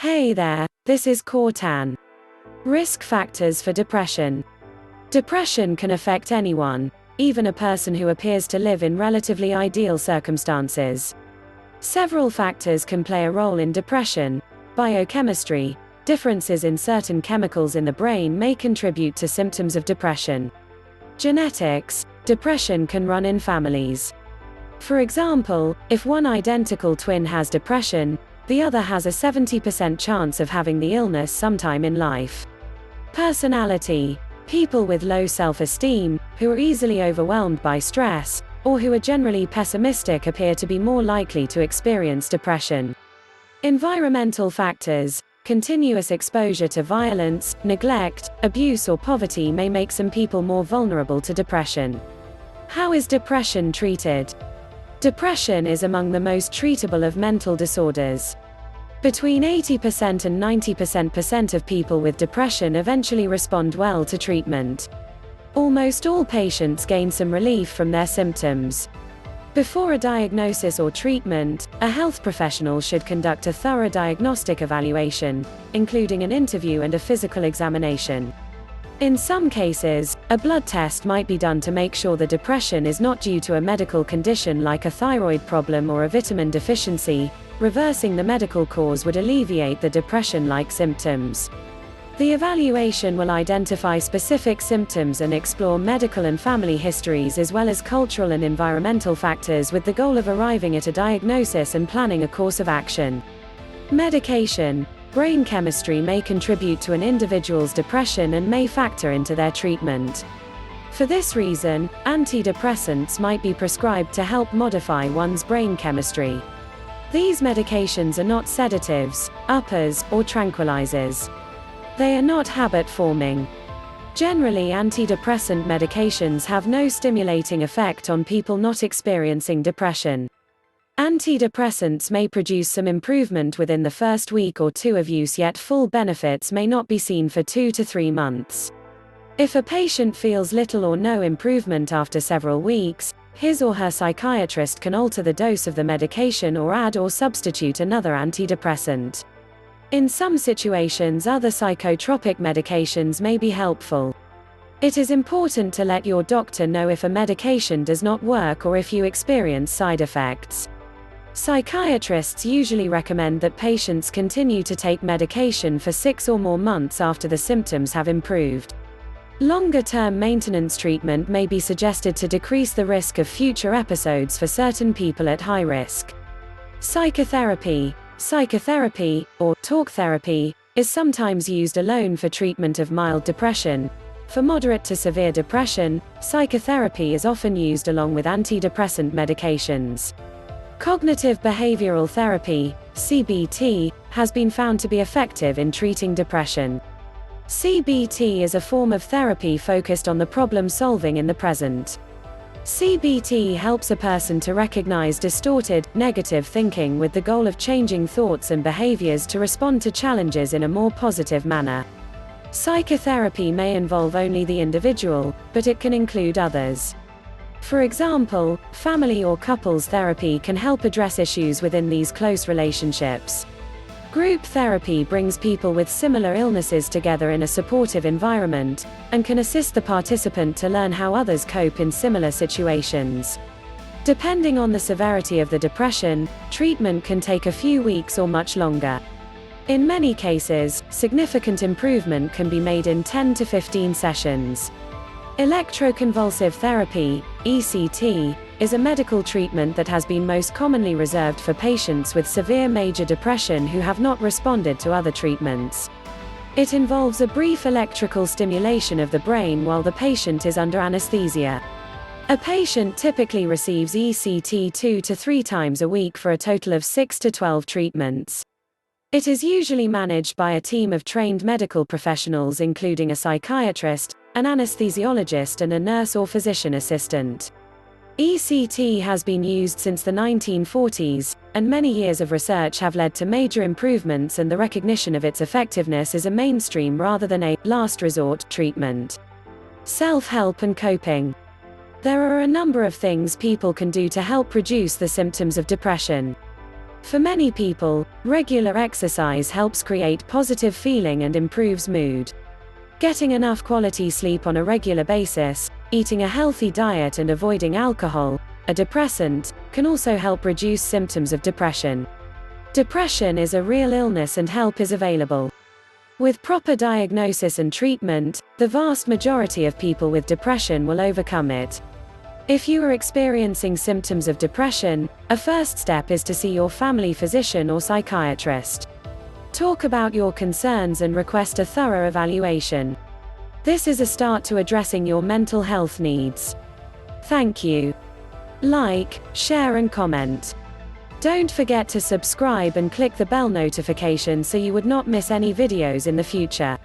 Hey there, this is Cortan. Risk factors for depression. Depression can affect anyone, even a person who appears to live in relatively ideal circumstances. Several factors can play a role in depression. Biochemistry, differences in certain chemicals in the brain may contribute to symptoms of depression. Genetics, depression can run in families. For example, if one identical twin has depression, the other has a 70% chance of having the illness sometime in life. Personality, people with low self-esteem, who are easily overwhelmed by stress, or who are generally pessimistic appear to be more likely to experience depression. Environmental factors, continuous exposure to violence, neglect, abuse or poverty may make some people more vulnerable to depression. How is depression treated? Depression is among the most treatable of mental disorders. Between 80% and 90% of people with depression eventually respond well to treatment. Almost all patients gain some relief from their symptoms. Before a diagnosis or treatment, a health professional should conduct a thorough diagnostic evaluation, including an interview and a physical examination. In some cases, a blood test might be done to make sure the depression is not due to a medical condition like a thyroid problem or a vitamin deficiency. Reversing the medical cause would alleviate the depression-like symptoms. The evaluation will identify specific symptoms and explore medical and family histories as well as cultural and environmental factors with the goal of arriving at a diagnosis and planning a course of action. Medication. Brain chemistry may contribute to an individual's depression and may factor into their treatment. For this reason, antidepressants might be prescribed to help modify one's brain chemistry. These medications are not sedatives, uppers, or tranquilizers. They are not habit-forming. Generally, antidepressant medications have no stimulating effect on people not experiencing depression. Antidepressants may produce some improvement within the first week or two of use, yet full benefits may not be seen for 2 to 3 months. If a patient feels little or no improvement after several weeks, his or her psychiatrist can alter the dose of the medication or add or substitute another antidepressant. In some situations, other psychotropic medications may be helpful. It is important to let your doctor know if a medication does not work or if you experience side effects. Psychiatrists usually recommend that patients continue to take medication for 6 or more months after the symptoms have improved. Longer-term maintenance treatment may be suggested to decrease the risk of future episodes for certain people at high risk. Psychotherapy. Psychotherapy, or talk therapy, is sometimes used alone for treatment of mild depression. For moderate to severe depression, psychotherapy is often used along with antidepressant medications. Cognitive behavioral therapy, CBT, has been found to be effective in treating depression. CBT is a form of therapy focused on the problem solving in the present. CBT helps a person to recognize distorted, negative thinking with the goal of changing thoughts and behaviors to respond to challenges in a more positive manner. Psychotherapy may involve only the individual, but it can include others. For example, family or couples therapy can help address issues within these close relationships. Group therapy brings people with similar illnesses together in a supportive environment, and can assist the participant to learn how others cope in similar situations. Depending on the severity of the depression, treatment can take a few weeks or much longer. In many cases, significant improvement can be made in 10 to 15 sessions. Electroconvulsive therapy, ECT, is a medical treatment that has been most commonly reserved for patients with severe major depression who have not responded to other treatments. It involves a brief electrical stimulation of the brain while the patient is under anesthesia. A patient typically receives ECT 2 to 3 times a week for a total of 6 to 12 treatments. It is usually managed by a team of trained medical professionals including a psychiatrist, an anesthesiologist and a nurse or physician assistant. ECT has been used since the 1940s, and many years of research have led to major improvements, and the recognition of its effectiveness as a mainstream rather than a last resort treatment. Self-help and coping. There are a number of things people can do to help reduce the symptoms of depression. For many people, regular exercise helps create positive feeling and improves mood. Getting enough quality sleep on a regular basis, eating a healthy diet and avoiding alcohol, a depressant, can also help reduce symptoms of depression. Depression is a real illness and help is available. With proper diagnosis and treatment, the vast majority of people with depression will overcome it. If you are experiencing symptoms of depression, a first step is to see your family physician or psychiatrist. Talk about your concerns and request a thorough evaluation. This is a start to addressing your mental health needs. Thank you. Like, share and comment. Don't forget to subscribe and click the bell notification so you would not miss any videos in the future.